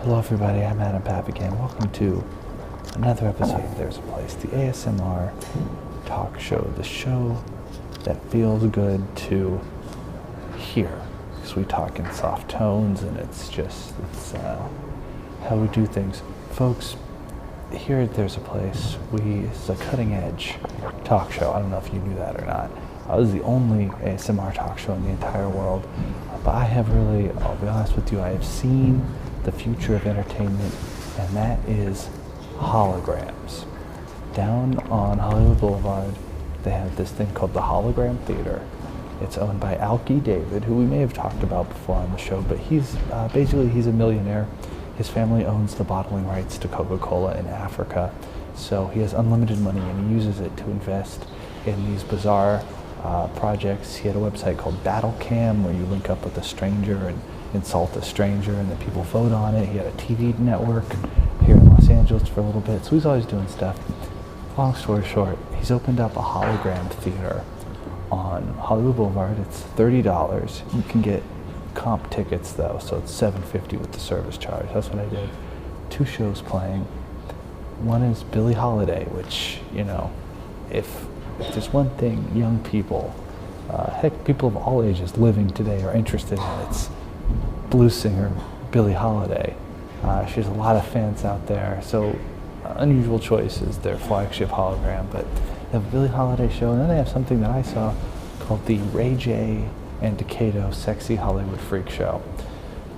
Hello everybody, I'm Adam Papagan. Welcome to another episode of There's a Place, the ASMR talk show, the show that feels good to hear, because we talk in soft tones and it's how we do things. Folks, here at There's a Place, it's a cutting edge talk show. I don't know if you knew that or not. This is the only ASMR talk show in the entire world, but I have really, I'll be honest with you, I have seen the future of entertainment, and that is holograms. Down on Hollywood Boulevard, they have this thing called the Hologram Theater. It's owned by Alki David, who we may have talked about before on the show, but he's a millionaire. His family owns the bottling rights to Coca-Cola in Africa, so he has unlimited money and he uses it to invest in these bizarre projects. He had a website called Battle Cam where you link up with a stranger and insult a stranger and then people vote on it. He had a TV network here in Los Angeles for a little bit, so he's always doing stuff. Long story short, he's opened up a hologram theater on Hollywood Boulevard. It's $30. You can get comp tickets though, so it's $7.50 with the service charge. That's what I did. 2 shows playing. One is Billie Holiday, which, you know, if there's one thing young people, heck, people of all ages living today are interested in, it's blues singer Billie Holiday. She has a lot of fans out there, so Unusual Choice is their flagship hologram, but they have a Billie Holiday show, and then they have something that I saw called the Ray J and Decato Sexy Hollywood Freak Show.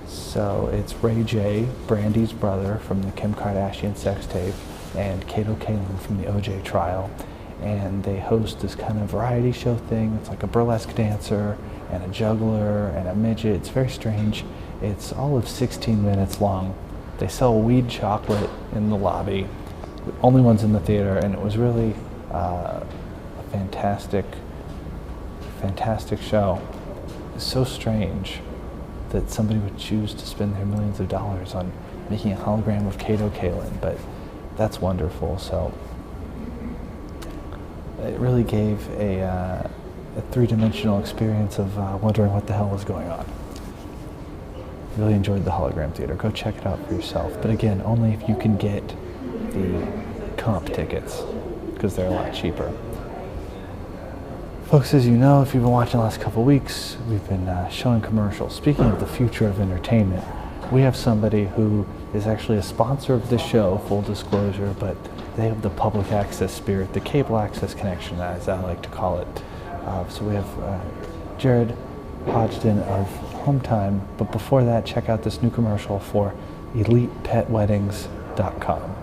So it's Ray J, Brandy's brother from the Kim Kardashian sex tape, and Kato Kaelin from the OJ trial, and they host this kind of variety show thing. It's like a burlesque dancer and a juggler and a midget. It's very strange. It's all of 16 minutes long. They sell weed chocolate in the lobby, only ones in the theater, and it was really a fantastic show. It's so strange that somebody would choose to spend their millions of dollars on making a hologram of Kato Kaelin, but that's wonderful. So it really gave a three-dimensional experience of wondering what the hell was going on. Really enjoyed the Hologram Theater. Go check it out for yourself. But again, only if you can get the comp tickets, because they're a lot cheaper. Folks, as you know, if you've been watching the last couple of weeks, we've been showing commercials. Speaking of the future of entertainment, we have somebody who is actually a sponsor of this show, full disclosure, but they have the public access spirit, the cable access connection, as I like to call it. So we have Jared Hodgdon of Home Time, but before that, check out this new commercial for ElitePetWeddings.com.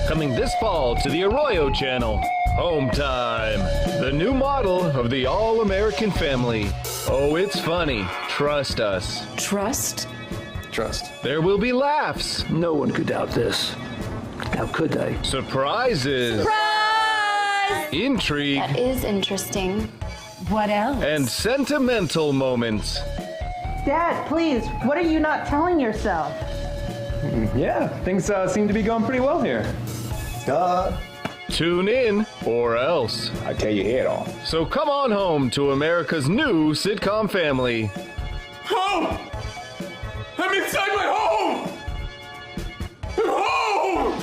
Coming this fall to the Arroyo Channel, Home Time, the new model of the all-American family. Oh, it's funny. Trust us. Trust? Trust. There will be laughs. No one could doubt this. How could they? Surprises. Surprise! Intrigue. That is interesting. What else? And sentimental moments. Dad, please, what are you not telling yourself? Yeah, things seem to be going pretty well here. Tune in, or else. I tell your head off. So come on home to America's new sitcom family. Home! I'm inside my home! I'm home!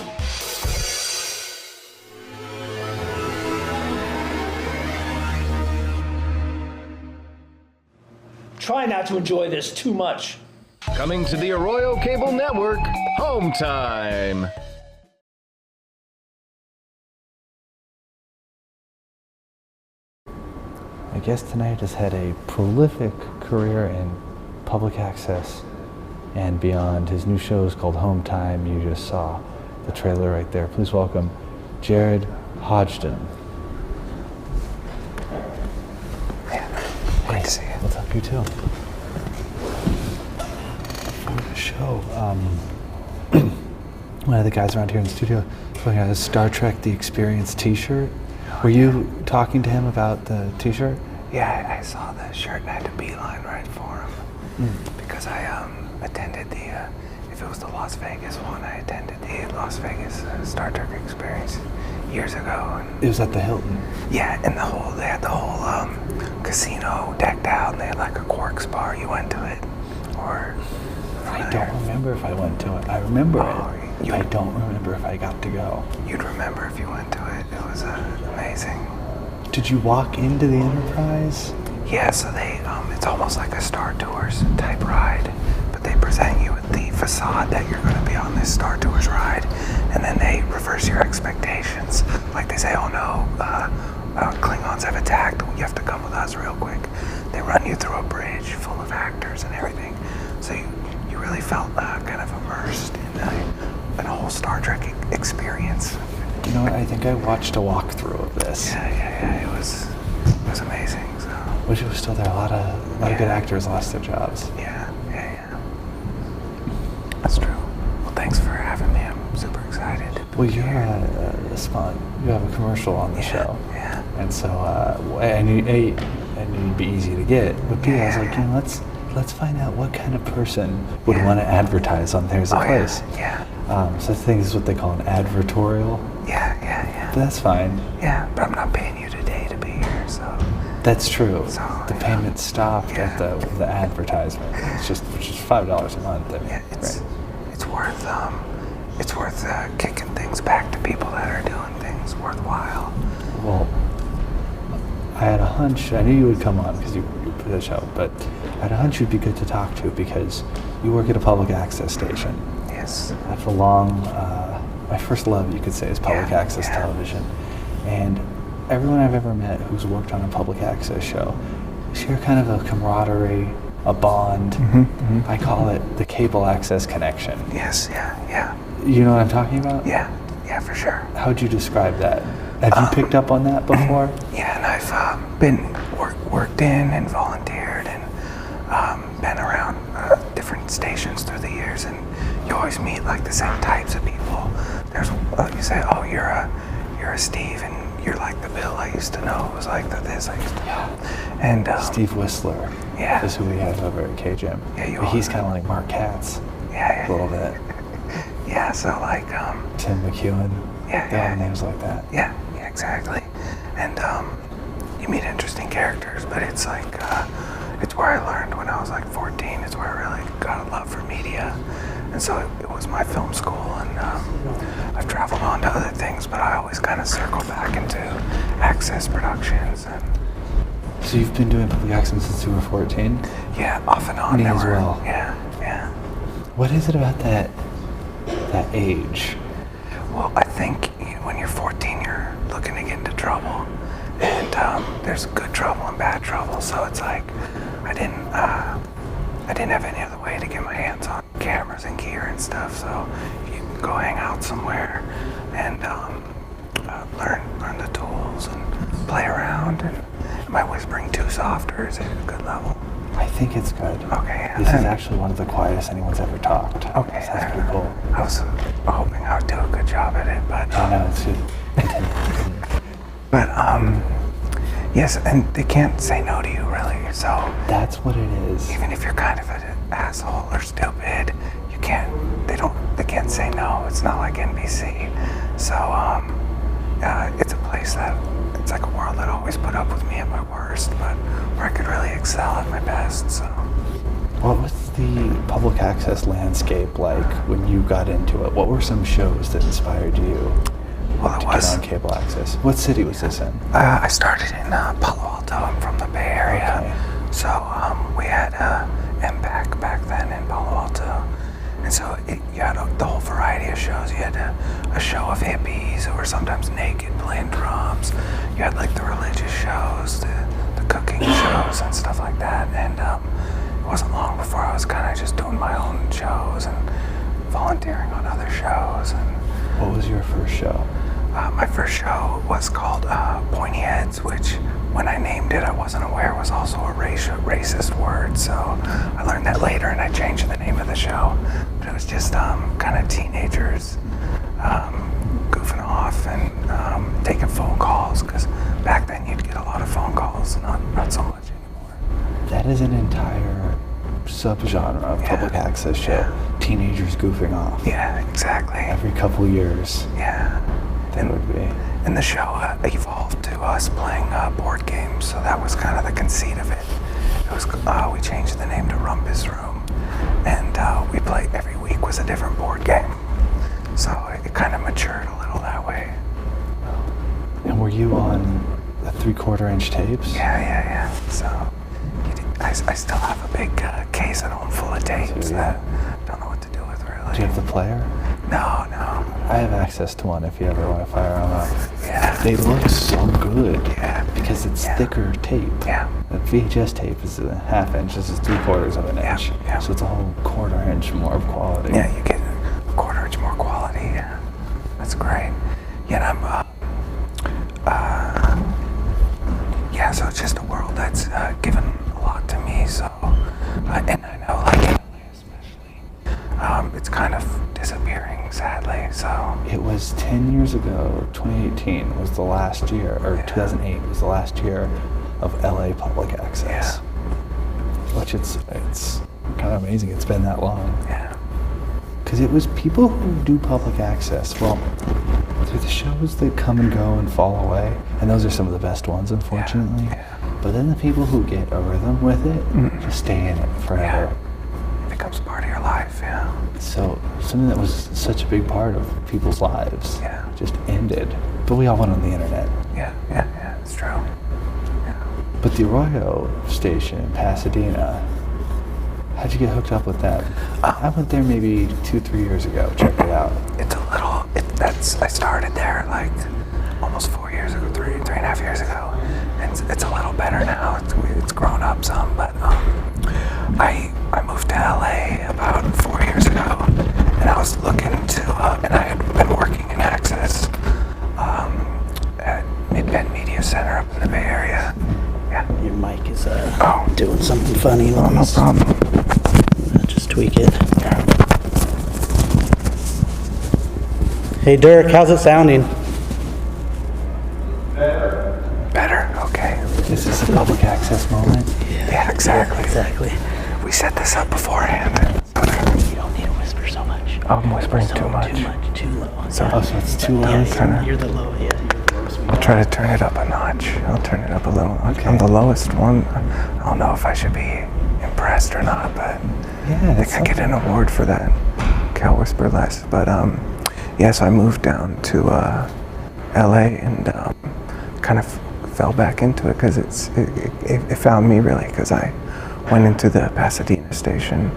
Try not to enjoy this too much. Coming to the Arroyo Cable Network, Home Time. My guest tonight has had a prolific career in public access and beyond. His new show is called Home Time. You just saw the trailer right there. Please welcome Jared Hodgdon. Great to see you. What's up? You too. For the show, one of the guys around here in the studio wearing a Star Trek The Experience t-shirt. Were you talking to him about the t-shirt? Yeah, I saw the shirt and I had to beeline right for him. Because I attended the, if it was the Las Vegas one, I attended the Las Vegas Star Trek Experience years ago. And It was at the Hilton. yeah, and they had the whole casino decked out, and they had like a Quarks bar. You went to it? Or I don't remember if I went to it. I remember it. I don't remember if I got to go. You'd remember if you went to it. It was amazing. Did you walk into the Enterprise? Yeah, so they, it's almost like a Star Tours type ride, but they present you with the facade that you're going to be on this Star Tours ride, and then they reverse your expectations. Like they say, oh no, Klingons have attacked, you have to come with us real quick. They run you through a bridge full of actors and everything, so you really felt kind of immersed in a whole Star Trek experience. You know what? I think I watched a walkthrough of this. Yeah, it was amazing. So Which was still there. A lot of good actors lost their jobs. yeah. That's true. Well, thanks for having me. I'm super excited. Well, you're a spot. You have a commercial on the show. Yeah. And so, I knew it'd be easy to get. But B, I was like, let's find out what kind of person would want to advertise on There's a Place. Yeah. So I think this is what they call an advertorial. Yeah. But that's fine. Yeah, but I'm not paying you today to be here, so. That's true. So, the payment stopped at the advertisement. It's just $5 a month. I mean, Yeah, it's worth kicking things back to people that are doing things worthwhile. Well, I had a hunch. I knew you would come on because you put a show, but I had a hunch you'd be good to talk to because you work at a public access station. Yes. I've my first love, you could say, is public access television. And everyone I've ever met who's worked on a public access show share kind of a camaraderie, a bond. I call it the cable access connection. Yes, yeah. You know what I'm talking about? Yeah, for sure. How would you describe that? Have you picked up on that before? Yeah, and I've been worked in and volunteered and been around different stations through the years, and you always meet like the same types of people. There's you say, oh, you're a Steve, and you're like the Bill I used to know. It was like this I used to know. And Steve Whistler is who we have over at KGM. Yeah, he's kind of like Mark Katz. Yeah. A little bit. Yeah, so like Tim McEwen. They all have names like that. Yeah, exactly. And you meet interesting characters, but it's like it's where I learned when I was like 14. It's where I really got a love for media, and so it was my film school. And I've traveled on to other things, but I always kind of circle back into access productions. And so you've been doing public access since you were 14? Yeah, off and on. Me as well. Yeah. What is it about that age? Well, I think when you're 14, you're looking to get into trouble, and there's good trouble and bad trouble. So it's like I didn't have any other way to get my hands on cameras and gear and stuff. So you can go hang out somewhere and learn the tools and play around. And am I whispering too soft, or is it a good level? I think it's good. Okay. This is actually one of the quietest anyone's ever talked. Okay. So that's pretty cool. I was hoping I would do a good job at it, but I know it's good. but yes, and they can't say no to you really. So that's what it is. even if you're kind of an asshole or stupid, you can't. They can't say no. It's not like NBC. So it's a place that it's like a world that always put up with me at my worst, but where I could really excel at my best. So What was the public access landscape like when you got into it? What were some shows that inspired you to get on cable access? What city was this in? I started in Palo Alto. I'm from the Bay Area. Okay. So we had MPAC back then in Palo Alto. And so you had the whole variety of shows. You had a show of hippies who were sometimes naked playing drums. You had like the religious shows, the cooking shows and stuff like that. And it wasn't long before I was kind of just doing my own shows and volunteering on other shows. And What was your first show? my first show was called Pointy Heads, which when I named it, I wasn't aware it was also a racist word. So I learned that later, and I changed the name of the show. But it was just kind of teenagers goofing off and taking phone calls, because back then you'd get a lot of phone calls, not so much anymore. That is an entire subgenre of public access show. Yeah. Teenagers goofing off. Yeah, exactly. Every couple years. Yeah. That would be. And the show evolved to us playing board games, so that was kind of the conceit of it. It was we changed the name to Rumpus Room, and we played every week was a different board game. So it kind of matured a little that way. And were you on the 3/4-inch tapes? Yeah. So I still have a big case at home full of tapes that I don't know what to do with, really. Do you have the player? No. I have access to one if you ever want to fire them up. Yeah. They look so good. Yeah. Because it's thicker tape. Yeah. The VHS tape is a 1/2 inch. This is 3/4 of an inch. Yeah. So it's a whole 1/4 inch more of quality. Yeah, you get a 1/4 inch more quality. Yeah. That's great. Yeah, and so it's just a world that's given a lot to me. So, and I know, like in LA especially, it's kind of disappearing, sadly. So It was 10 years ago, 2018 was the last year, or 2008 was the last year of LA public access. Which it's kind of amazing it's been that long. Yeah. Because it was people who do public access. Well, through the shows that come and go and fall away, and those are some of the best ones, unfortunately. Yeah. But then the people who get a rhythm with it just stay in it forever. It becomes part of your life. Yeah. So something that was such a big part of people's lives just ended. But we all went on the internet. Yeah. It's true. Yeah. But the Arroyo station in Pasadena, how'd you get hooked up with them? I went there maybe 2-3 years ago. Check it out. It's a little. I started there like almost 4 years ago, 3.5 years ago, and it's a little better now. It's grown up some, but I moved to LA about 4 years ago, and I was looking to, and I had been working in Access at Mid-Bend Media Center up in the Bay Area. Yeah. Your mic is doing something funny. No problem. Just tweak it. Hey Dirk, how's it sounding? Better. Okay. This is a public access moment. Yeah, exactly. Yeah, exactly. We set this up beforehand. You don't need to whisper so much. I'm whispering too much. Too low. So it's too low. Yeah, you're the low. Yeah, you're the lowest. I'll try to turn it up a notch. I'll turn it up a little. Okay. I'm the lowest one. I don't know if I should be impressed or not, but Yeah, I think I get an award for that. Okay, I'll whisper less. But so I moved down to LA and kind of fell back into it because it found me really, because I went into the Pasadena station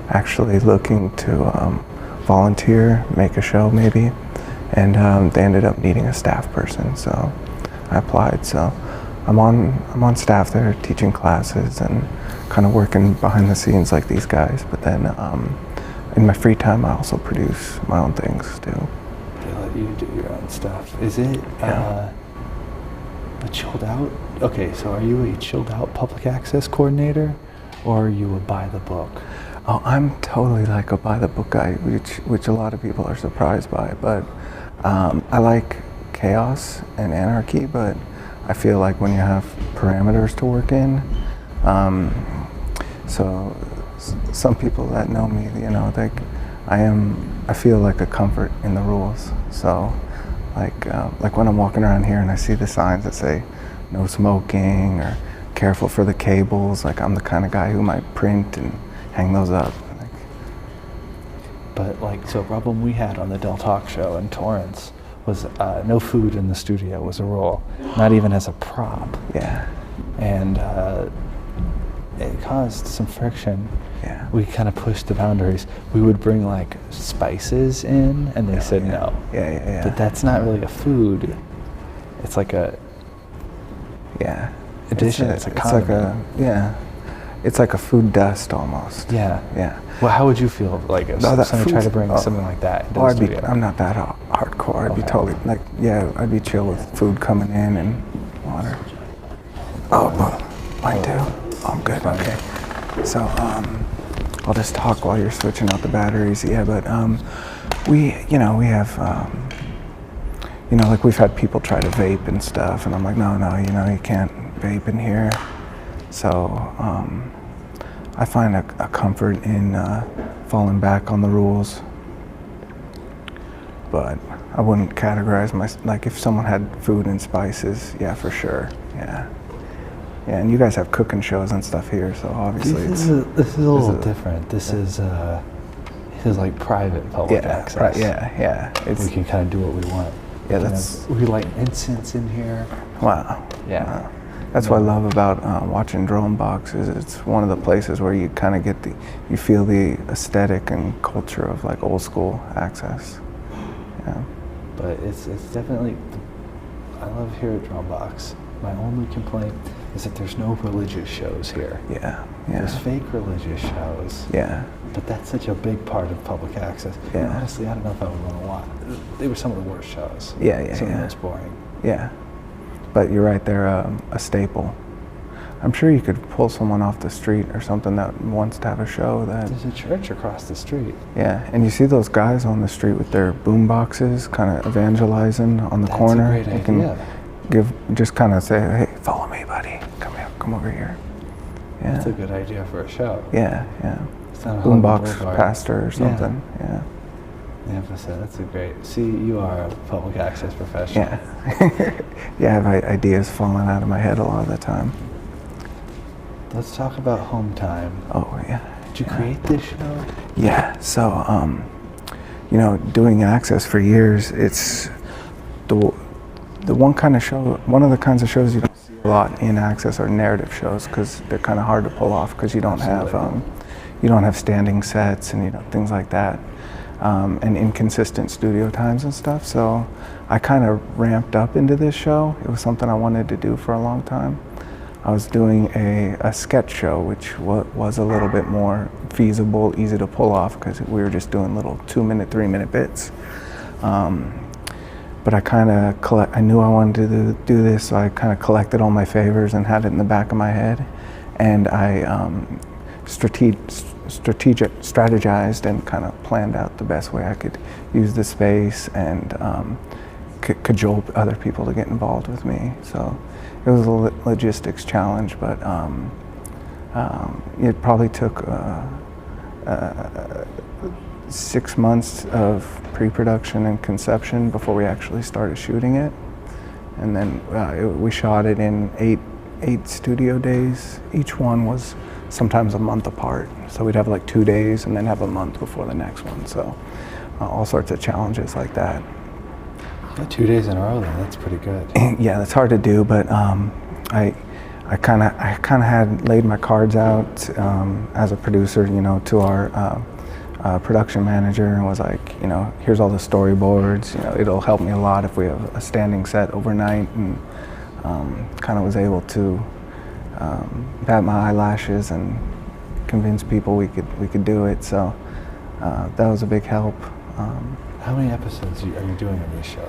actually looking to volunteer, make a show maybe, and they ended up needing a staff person, so I applied. So I'm on staff there teaching classes and kind of working behind the scenes like these guys, but then in my free time I also produce my own things too. They let you do your own stuff. Is it a chilled out? Okay, so are you a chilled out public access coordinator, or are you a by the book? Oh, I'm totally like a by the book guy, which a lot of people are surprised by. But I like chaos and anarchy, but I feel like when you have parameters to work in, so some people that know me, like I feel like a comfort in the rules. So like when I'm walking around here and I see the signs that say no smoking or careful for the cables, like I'm the kind of guy who might print and hang those up. But so a problem we had on the Del Talk show in Torrance was no food in the studio was a rule, not even as a prop. Yeah. And it caused some friction. Yeah. We kind of pushed the boundaries. We would bring spices in, and they said no. Yeah. But that's not really a food. It's like a addition. It's condiment. It's like a food dust almost. Yeah. Yeah. Well, how would you feel if somebody tried to bring something like that into the studio? I'm not that hardcore. I'd be totally I'd be chill with food coming in and water. Oh, mine too. Oh, I'm good. Okay. So I'll just talk while you're switching out the batteries. Yeah, but we have like we've had people try to vape and stuff, and I'm like, no, you can't vape in here. So I find a comfort in falling back on the rules. But I wouldn't categorize like if someone had food and spices, yeah, for sure, yeah. Yeah, and you guys have cooking shows and stuff here, so obviously this is a little different. This is like private public access. Right, yeah. We can kind of do what we want. Yeah, we light incense in here. Wow. Yeah. Wow. That's what I love about watching Drone Box is it's one of the places where you kind of you feel the aesthetic and culture of like old school access. Yeah. But it's definitely, I love here at Drone Box. My only complaint is that there's no religious shows here. Yeah. There's fake religious shows. Yeah. But that's such a big part of public access. Yeah. And honestly, I don't know if I would want to watch. They were some of the worst shows. Yeah. Some of the most boring. Yeah. But you're right, they're a staple. I'm sure you could pull someone off the street or something that wants to have a show. There's a church across the street. Yeah, and you see those guys on the street with their boom boxes, kind of evangelizing on the corner. That's a great idea. Just kind of say, hey, follow me, buddy. Come over here. Yeah. That's a good idea for a show. Yeah. It's not a boombox pastor or something. Yeah. That's a great. See, you are a public access professional. Yeah. Yeah, I have ideas falling out of my head a lot of the time. Let's talk about Home Time. Oh, yeah. Did you create this show? Yeah. So, doing access for years, it's one of the kinds of shows you don't see a lot in access are narrative shows because they're kind of hard to pull off because you don't have standing sets and things like that. And inconsistent studio times and stuff. So I kind of ramped up into this show. It was something I wanted to do for a long time. I was doing a sketch show, which was a little bit more feasible, easy to pull off because we were just doing little 2-minute, 3-minute bits. But I knew I wanted to do this, so I kind of collected all my favors and had it in the back of my head. And I strategized and kind of planned out the best way I could use the space and cajole other people to get involved with me. So it was a logistics challenge, but it probably took 6 months of pre-production and conception before we actually started shooting it. And then we shot it in eight studio days. Each one was sometimes a month apart. So we'd have like 2 days and then have a month before the next one. So all sorts of challenges like that. Yeah, 2 days in a row then, that's pretty good. Yeah, that's hard to do, but I kind of had laid my cards out as a producer, to our production manager, and was like, here's all the storyboards. It'll help me a lot if we have a standing set overnight, and kind of was able to bat my eyelashes and convince people we could do it. So that was a big help. How many episodes are you doing on this show?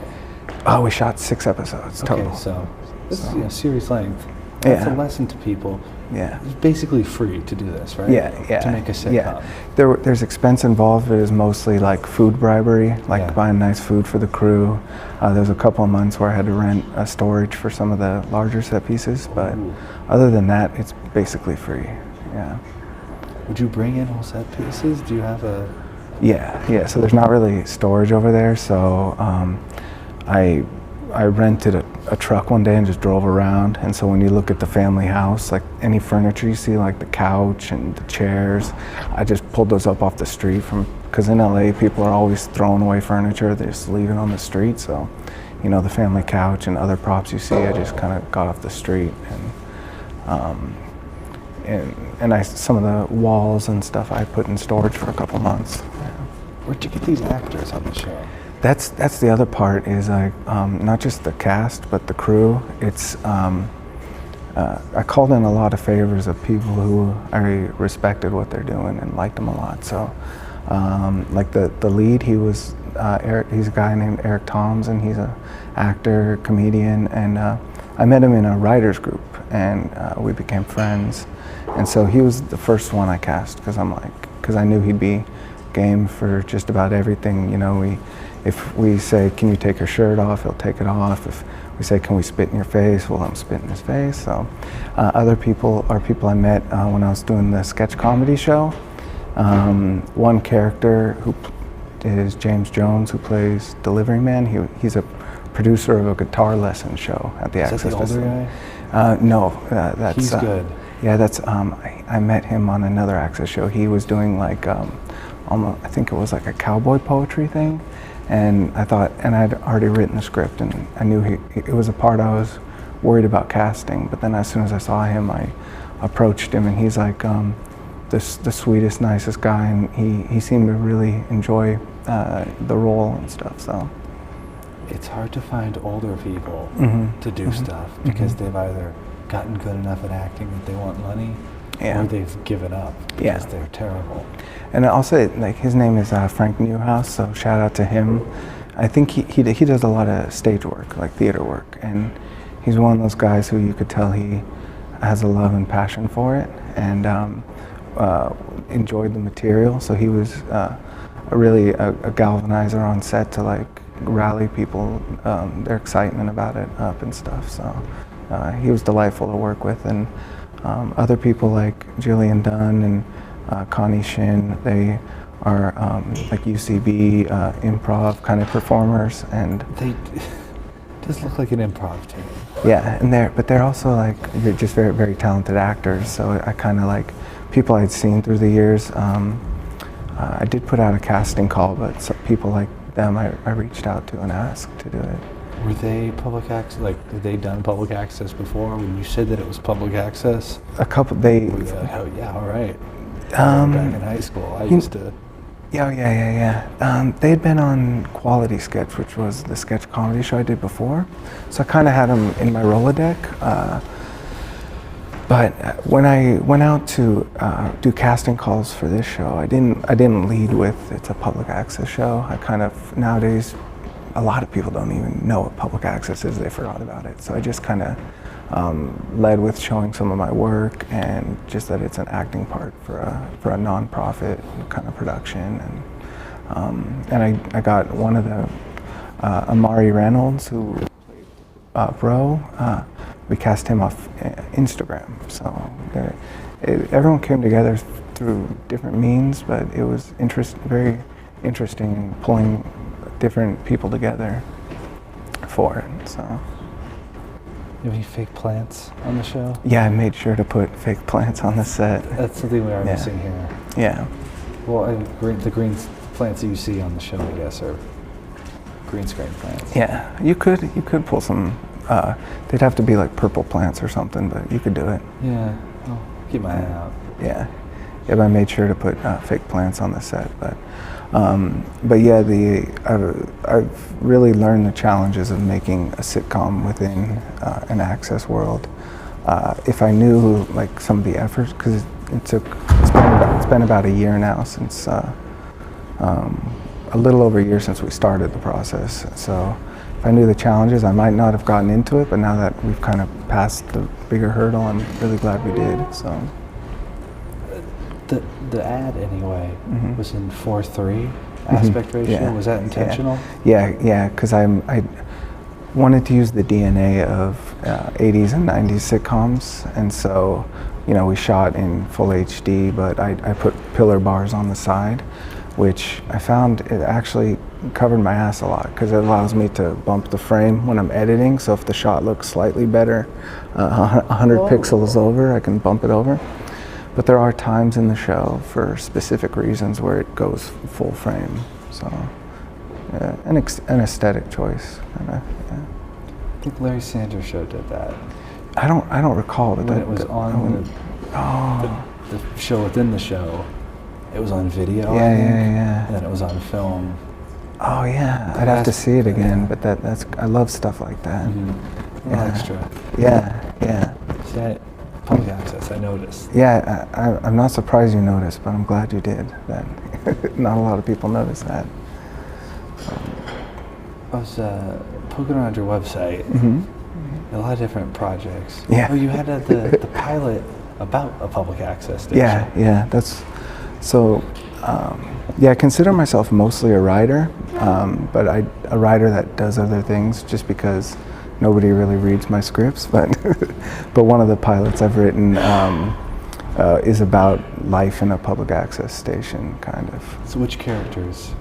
Oh, we shot 6 episodes total. Okay, so this is series length. That's a lesson to people. Yeah. It's basically free to do this, right? Yeah. To make a sitcom. Yeah. There's expense involved. It was mostly like food bribery, like buying nice food for the crew. There was a couple of months where I had to rent a storage for some of the larger set pieces, but other than that, it's basically free. Yeah. Would you bring in whole set pieces? Do you have a... Yeah. So there's not really storage over there, so I rented a truck one day and just drove around. And so when you look at the family house, like any furniture you see, like the couch and the chairs, I just pulled those up off the street because in LA people are always throwing away furniture, they just leave it on the street. So, the family couch and other props you see, I just kind of got off the street. And some of the walls and stuff I put in storage for a couple months. Where'd you get these actors on the show? That's the other part is not just the cast but the crew. It's I called in a lot of favors of people who I respected what they're doing and liked them a lot. So like the lead, he's a guy named Eric Toms, and he's an actor, comedian, and I met him in a writers group, and we became friends. And so he was the first one I cast because I knew he'd be game for just about everything. You know, if we say, can you take your shirt off, he'll take it off. If we say, can we spit in your face, well, I'm spitting in his face. So other people are people I met when I was doing the sketch comedy show. One character who is James Jones, who plays Delivery Man. He's a producer of a guitar lesson show at the Access Festival. Is that the older guy? No, that's... He's good. Yeah, that's, I met him on another Access show. He was doing like, almost, I think it was like a cowboy poetry thing. And I thought, and I'd already written the script, and I knew it was a part I was worried about casting. But then as soon as I saw him, I approached him, and he's like the sweetest, nicest guy, and he seemed to really enjoy the role and stuff. So it's hard to find older people Mm-hmm. to do stuff because they've either gotten good enough at acting that they want money, or they've given up because they're terrible. And I'll say, like, his name is Frank Newhouse, so shout out to him. I think he does a lot of stage work, like theater work, and he's one of those guys who you could tell he has a love and passion for it, and enjoyed the material. So he was really a galvanizer on set to like rally people, their excitement about it up and stuff. So he was delightful to work with, and other people like Jillian Dunn and Connie Shin, they are like UCB improv kind of performers, and They just look like an improv team. yeah, and they're also like, they're just very, very talented actors. So I kind of like people I'd seen through the years. I did put out a casting call, but some people like them I reached out to and asked to do it. Were they public access? Like, had they done public access before? When you said that it was public access, A couple, they... were they like, oh yeah, all right. Um, Back in high school, I used to. Yeah. They had been on Quality Sketch, which was the sketch comedy show I did before. So I kind of had them in my Rolodeck. But when I went out to do casting calls for this show, I didn't lead with it's a public access show. I kind of, nowadays, a lot of people don't even know what public access is. They forgot about it. So I just kind of led with showing some of my work and just that it's an acting part for a nonprofit kind of production. And I got one of the Amari Reynolds, who played Bro. We cast him off Instagram. So everyone came together through different means, but it was very interesting pulling different people together for it. So. You have any fake plants on the show? Yeah, I made sure to put fake plants on the set. That's something we are missing here. Yeah. Well, the green plants that you see on the show, I guess, are green screen plants. Yeah, you could pull some. They'd have to be like purple plants or something, but you could do it. Yeah, I'll keep my eye out. Yeah, but I made sure to put fake plants on the set. But yeah, I've really learned the challenges of making a sitcom within an Access world. If I knew like some of the efforts, because it's been about a year now since a little over a year since we started the process. So if I knew the challenges, I might not have gotten into it. But now that we've kind of passed the bigger hurdle, I'm really glad we did. So. The ad anyway was in 4:3 aspect ratio. Yeah. Was that intentional? Yeah. Because I wanted to use the DNA of 80s and 90s sitcoms, and so we shot in full HD, but I put pillar bars on the side, which I found it actually covered my ass a lot because it allows me to bump the frame when I'm editing. So if the shot looks slightly better, 100 pixels over, I can bump it over. But there are times in the show for specific reasons where it goes full frame. So, an aesthetic choice. I think Larry Sanders' show did that. I don't recall that. When it was on the show within the show, it was on video. Yeah. And then it was on film. Oh yeah, I'd have to see it again. But that's I love stuff like that. Mm-hmm. Extra. Yeah. See, public access, I noticed. Yeah, I'm not surprised you noticed, but I'm glad you did. That not a lot of people notice that. I was poking around your website, A lot of different projects. Yeah. Oh, you had the pilot about a public access station. Yeah, that's so. I consider myself mostly a writer, but a writer that does other things just because nobody really reads my scripts. But but one of the pilots I've written is about life in a public access station, kind of. So which characters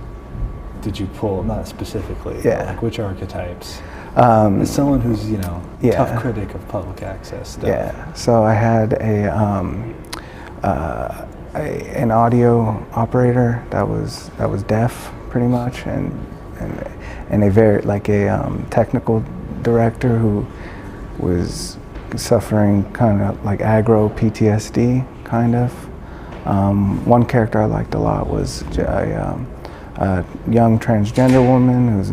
did you pull? Not specifically. Yeah. But like which archetypes? As someone who's tough critic of public access stuff. Yeah. So I had an audio operator that was deaf, pretty much, and a very technical director who was suffering kind of like aggro PTSD, kind of. One character I liked a lot was a young transgender woman who's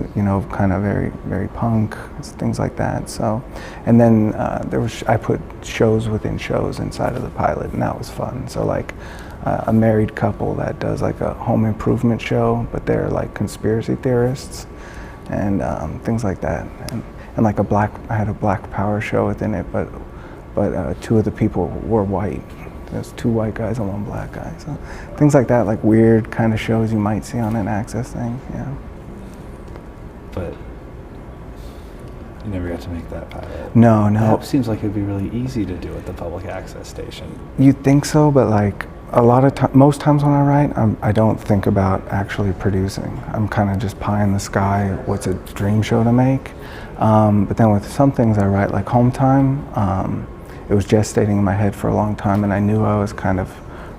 kind of very, very punk, things like that. So, and then I put shows within shows inside of the pilot, and that was fun. So like a married couple that does like a home improvement show, but they're like conspiracy theorists and things like that. And like I had a black power show within it, but two of the people were white. There's 2 white guys and 1 black guy. So things like that, like weird kind of shows you might see on an access thing, yeah. But you never got to make that pilot. No. That seems like it'd be really easy to do at the public access station. You'd think so, but like most times when I write, I don't think about actually producing. I'm kind of just pie in the sky, what's a dream show to make. But then with some things I write, like Home Time, it was gestating in my head for a long time, and I knew I was kind of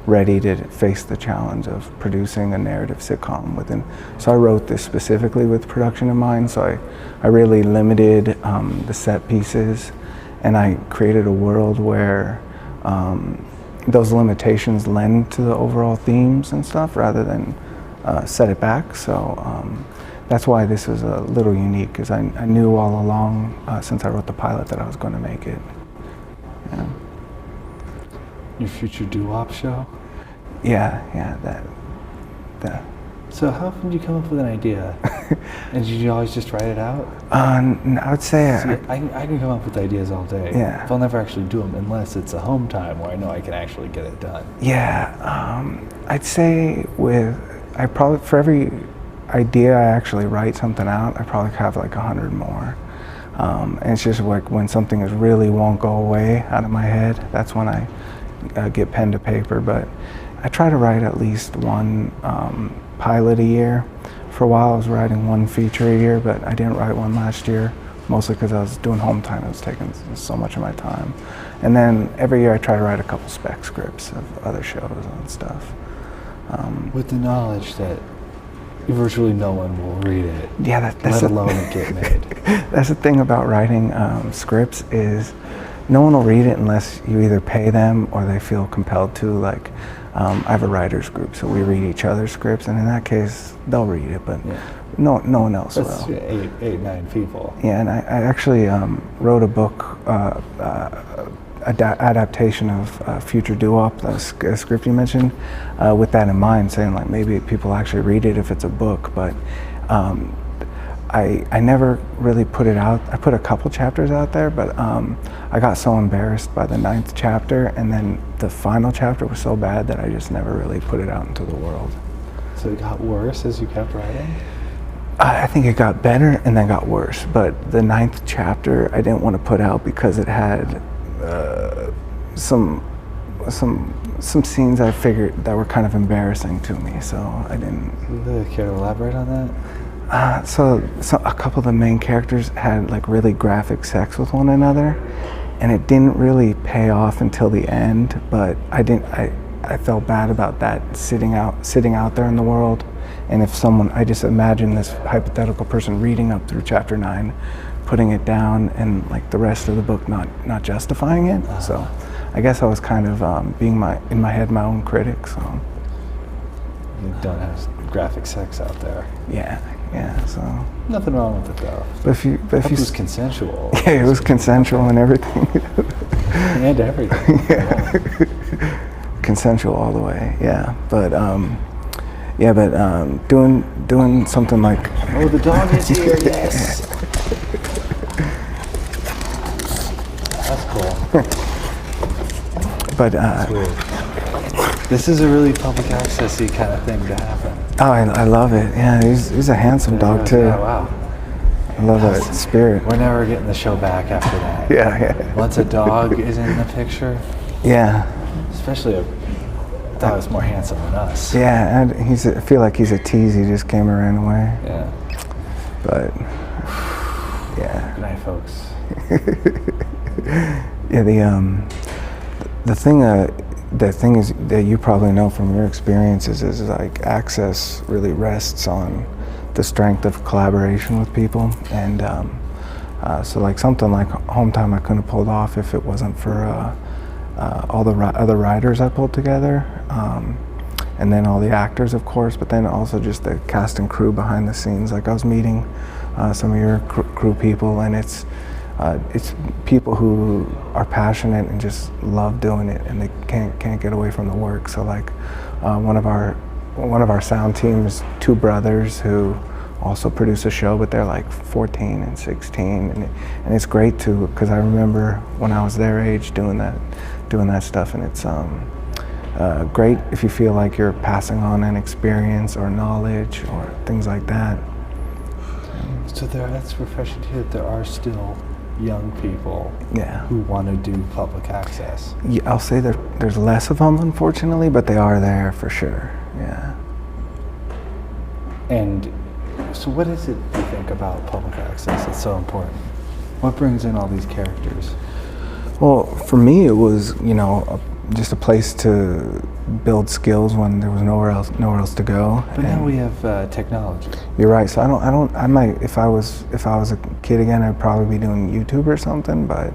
ready to face the challenge of producing a narrative sitcom within. So I wrote this specifically with production in mind, so I really limited the set pieces, and I created a world where those limitations lend to the overall themes and stuff rather than set it back. So that's why this is a little unique, because I knew all along since I wrote the pilot that I was going to make it. Yeah. Your future doo-wop show? Yeah, that. So how did you come up with an idea? And did you always just write it out? I would say... See, I can come up with ideas all day. Yeah. But I'll never actually do them unless it's a Home Time where I know I can actually get it done. Yeah, I'd say for every idea I actually write something out, I probably have like 100 more. And it's just like when something really won't go away out of my head, that's when I get pen to paper. But I try to write at least 1 pilot a year. For a while I was writing 1 feature a year, but I didn't write 1 last year, mostly because I was doing Home Time. It was taking so much of my time. And then every year I try to write a couple spec scripts of other shows and stuff. With the knowledge that virtually no one will read it, that's let alone it get made. That's the thing about writing scripts is no one will read it unless you either pay them or they feel compelled to. Like I have a writers group, so we read each other's scripts, and in that case they'll read it, but no one else will. That's 8, 9 people. Yeah, and I actually wrote a book, adaptation of Future Doo-Wop, the script you mentioned, with that in mind, saying like maybe people actually read it if it's a book, but I never really put it out. I put a couple chapters out there, but I got so embarrassed by the 9th chapter, and then the final chapter was so bad that I just never really put it out into the world. So it got worse as you kept writing? I think it got better and then got worse, but the 9th chapter I didn't want to put out because it had some scenes I figured that were kind of embarrassing to me, so I didn't. Care to elaborate on that? So a couple of the main characters had like really graphic sex with one another, and it didn't really pay off until the end. But I felt bad about that sitting out there in the world. And if I just imagine this hypothetical person reading up through chapter 9, putting it down, and like the rest of the book not justifying it. So I guess I was kind of being in my head my own critic. So you don't have graphic sex out there. Yeah. So nothing wrong with it though. But if it was consensual. Yeah, it was consensual and everything. And everything. Yeah. Consensual all the way. Yeah, but doing something like. Oh, the dog is here. Yes. But this is a really public access-y kind of thing to happen. Oh, I love it. Yeah, he's a handsome dog too. Yeah, wow. I love that spirit. We're never getting the show back after that. Yeah. Once a dog is in the picture, yeah. Especially a dog that's more handsome than us. Yeah, and I feel like he's a tease. He just came and ran away. Yeah. But yeah. Good night, folks. Yeah, the thing is that you probably know from your experiences is like access really rests on the strength of collaboration with people, and so like something like Home Time I couldn't have pulled off if it wasn't for all the other writers I pulled together, and then all the actors, of course, but then also just the cast and crew behind the scenes. Like I was meeting some of your crew people, and it's people who are passionate and just love doing it, and they can't get away from the work. So like one of our sound teams, two brothers who also produce a show, but they're like 14 and 16, and it's great too, because I remember when I was their age doing that stuff, and it's great if you feel like you're passing on an experience or knowledge or things like that. So that's refreshing to hear that there are still young people Yeah. who want to do public access. Yeah, I'll say there's less of them, unfortunately, but they are there for sure. Yeah. And so what is it you think about public access that's so important? What brings in all these characters? Well, for me, it was, just a place to build skills when there was nowhere else to go. But now we have technology. You're right. So I might, if I was a kid again, I'd probably be doing YouTube or something. But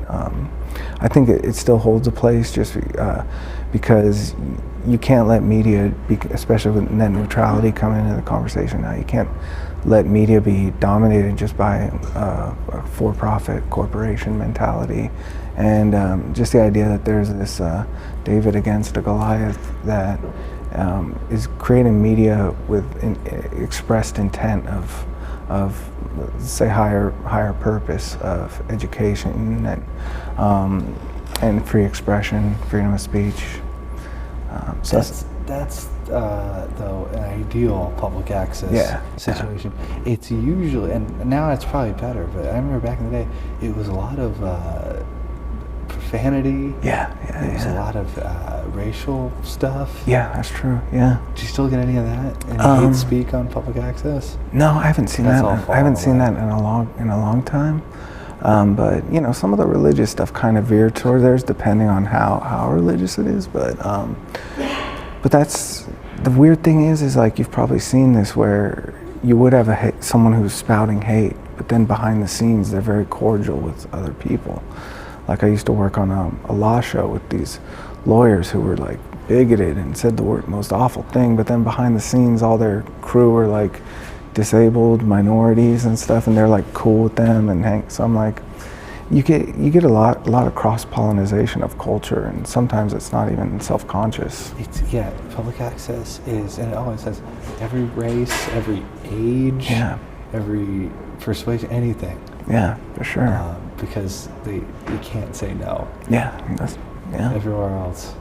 I think it still holds a place, just because you can't let media, especially with net neutrality coming into the conversation now, you can't let media be dominated just by a for-profit corporation mentality. And just the idea that there's this David against a Goliath that is creating media with expressed intent of say higher purpose of education and free expression, freedom of speech. So that's though an ideal public access situation. Yeah. It's usually, and now it's probably better, but I remember back in the day, it was a lot of profanity. It was a lot of racial stuff. Yeah, that's true. Yeah. Do you still get any of that? Any hate speak on public access? No, I haven't seen that. I haven't seen that in a long time. But some of the religious stuff kind of veered toward theirs, depending on how religious it is. But that's the weird thing is like you've probably seen this where you would have someone who's spouting hate, but then behind the scenes they're very cordial with other people. Like I used to work on a law show with these lawyers who were like bigoted and said the most awful thing, but then behind the scenes all their crew were like disabled minorities and stuff, and they're like cool with them and so I'm like, you get a lot of cross-pollination of culture, and sometimes it's not even self-conscious. Public access is, and it always says every race, every age, every persuasion, anything. Yeah, for sure. Because you can't say no. Yeah. Everywhere else.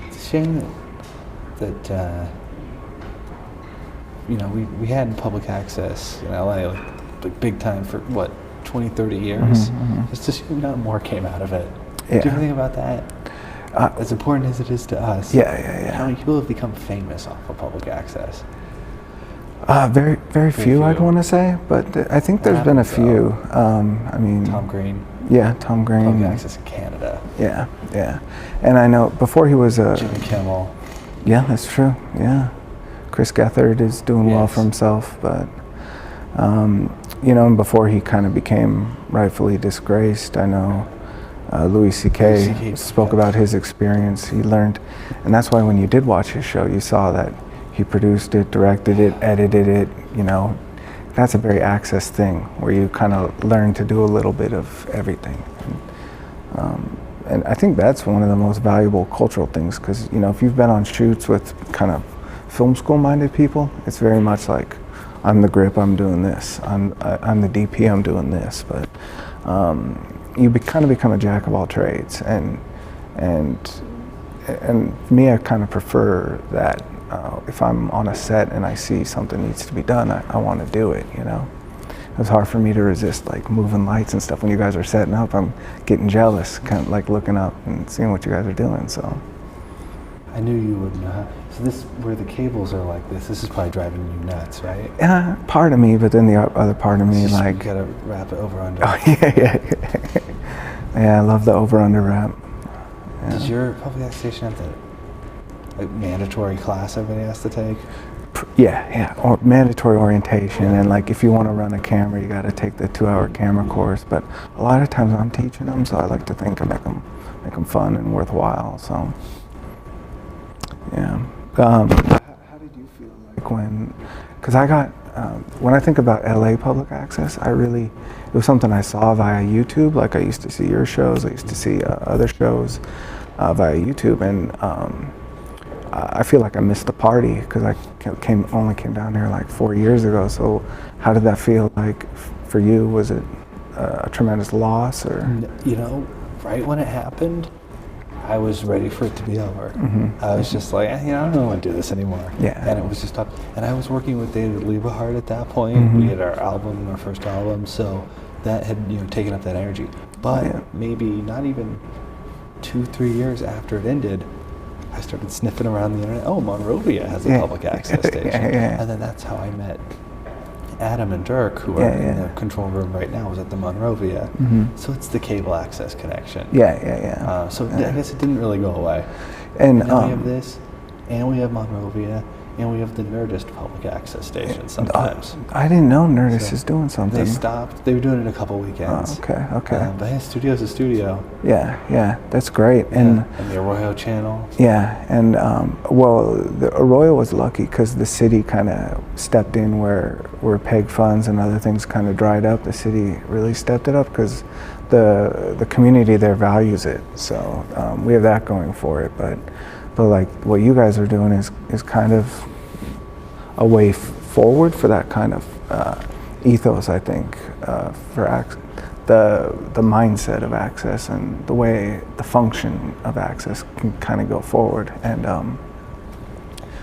It's a shame that we had public access in LA like big time for 20, 30 years. It's just not more came out of it. Yeah. Do you ever think about that? As important as it is to us. Yeah. How many people have become famous off of public access? Very, very few, I'd want to say, but I think there's been a few. Tom Green. Yeah, Tom Green. Public access in Canada. Yeah. And I know before he was Jimmy Kimmel. Yeah, that's true. Yeah. Chris Gethard is doing well for himself, but and before he kind of became rightfully disgraced, I know Louis C.K. spoke about his experience. He learned, and that's why when you did watch his show, you saw that he produced it, directed it, edited it. That's a very access thing where you kind of learn to do a little bit of everything. And I think that's one of the most valuable cultural things, because if you've been on shoots with kind of film school minded people, it's very much like, I'm the grip, I'm doing this. I'm the DP, I'm doing this. But kind of become a jack of all trades, and me, I kind of prefer that. If I'm on a set and I see something needs to be done, I want to do it, you know. It's hard for me to resist like moving lights and stuff. When you guys are setting up, I'm getting jealous, kind of like looking up and seeing what you guys are doing, so. I knew you would know. So this, where the cables are like this is probably driving you nuts, right? Part of me, but then the other part of me, like. You gotta wrap it over under. Oh, yeah. Yeah, I love the over-under wrap. Yeah. Does your public access station have the like mandatory class everybody has to take? Yeah, or mandatory orientation, and like if you want to run a camera, you got to take the 2-hour camera course. But a lot of times I'm teaching them, so I like to think of make them fun and worthwhile. So, yeah. How did you feel like because I got when I think about LA public access, it was something I saw via YouTube. Like I used to see your shows, I used to see other shows via YouTube, and I feel like I missed the party because I only came down here like 4 years ago. So how did that feel like for you? Was it a tremendous loss, or? You know, right when it happened, I was ready for it to be over. I was just like, I don't want to do this anymore. Yeah. And it was just up. And I was working with David Lieberhard at that point. We had our first album, so that had taken up that energy. But maybe not even 2-3 years after it ended, I started sniffing around the internet. Oh, Monrovia has a public access station. And then that's how I met Adam and Dirk, who are in the control room right now, was at the Monrovia. So it's the cable access connection. So I guess it didn't really go away. And then we have this, and we have Monrovia, and we have the Nerdist public access station sometimes. I didn't know Nerdist is doing something. They stopped. They were doing it a couple weekends. Oh, okay. But hey, studio's a studio. Yeah, that's great. And the Arroyo channel. Yeah, and well, the Arroyo was lucky because the city kind of stepped in where PEG funds and other things kind of dried up. The city really stepped it up because the community there values it. So we have that going for it, but like what you guys are doing is kind of a way forward for that kind of ethos, I think, for the mindset of access and the way the function of access can kind of go forward. And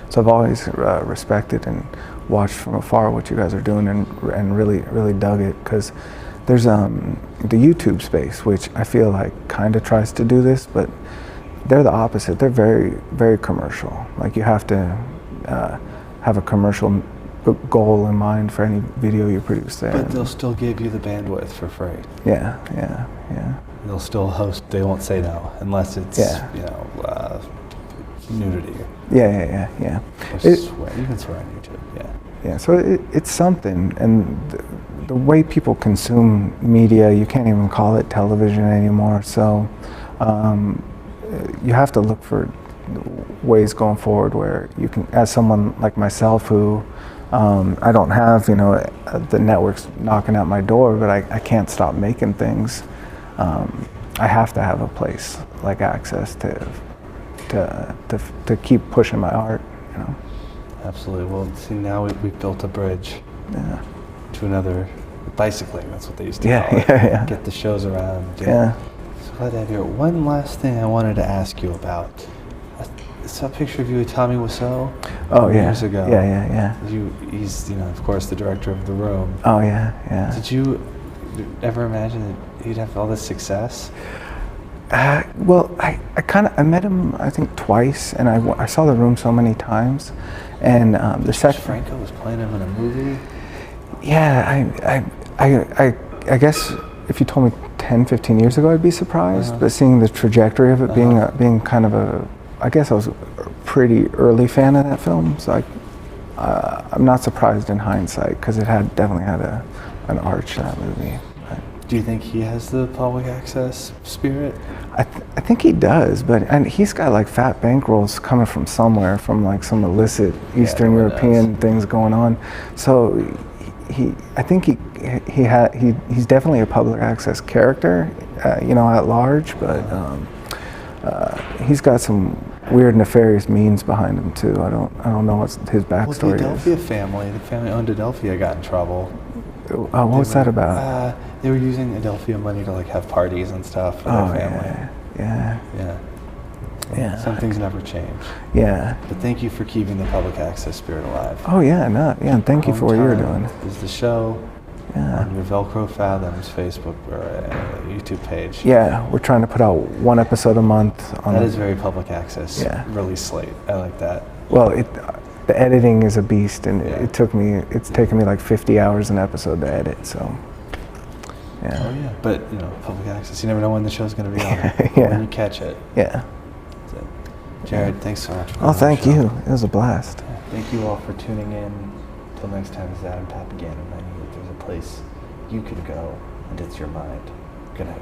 so I've always respected and watched from afar what you guys are doing, and really dug it, because there's the YouTube space, which I feel like kind of tries to do this, but they're the opposite. They're very, very commercial. Like you have to have a commercial goal in mind for any video you produce there. But they'll still give you the bandwidth for free. Yeah. They'll still host. They won't say no unless it's nudity. Yeah. You can swear on YouTube. Yeah. So it's something, and the way people consume media, you can't even call it television anymore. So. You have to look for ways going forward where you can, as someone like myself who I don't have the networks knocking at my door, but I can't stop making things. I have to have a place like Access to keep pushing my art. Absolutely. Well, see, now we've built a bridge to another bicycling. That's what they used to call it. Yeah. Get the shows around. Yeah. Glad to have you here. One last thing I wanted to ask you about. I saw a picture of you with Tommy Wiseau years ago. Yeah. He's, of course, the director of The Room. Oh, yeah. Did you ever imagine that he'd have all this success? Well, I met him, I think, twice, and I saw The Room so many times. And the second... Franco was playing him in a movie? Yeah, I guess if you told me 10, 15 years ago, I'd be surprised. But seeing the trajectory of it being kind of I guess I was a pretty early fan of that film. So I'm not surprised in hindsight, because it definitely had an arch, that movie. Do you think he has the public access spirit? I think he does, and he's got like fat bankrolls coming from somewhere, from like some illicit Eastern European things going on. So I think he's definitely a public access character, at large, but he's got some weird nefarious means behind him too. I don't know what his backstory is. The family owned Adelphia got in trouble. what was that about? They were using Adelphia money to like have parties and stuff for their family. Yeah. Some things never change. Yeah. But thank you for keeping the public access spirit alive. Oh yeah, and thank you for what you're doing. Is the show on your Velcro Fathoms Facebook or YouTube page? Yeah, we're trying to put out one episode a month. That is very public access. Yeah. Release slate. I like that. Well, the editing is a beast, and it's taken me like 50 hours an episode to edit. So. Yeah. Oh yeah. But public access. You never know when the show's going to be on. When you catch it. Yeah. Jared, thanks so much for Oh, thank you. It was a blast. Thank you all for tuning in. Till next time, this is Adam Papagan, reminding you that there's a place you can go, and it's your mind. Good night.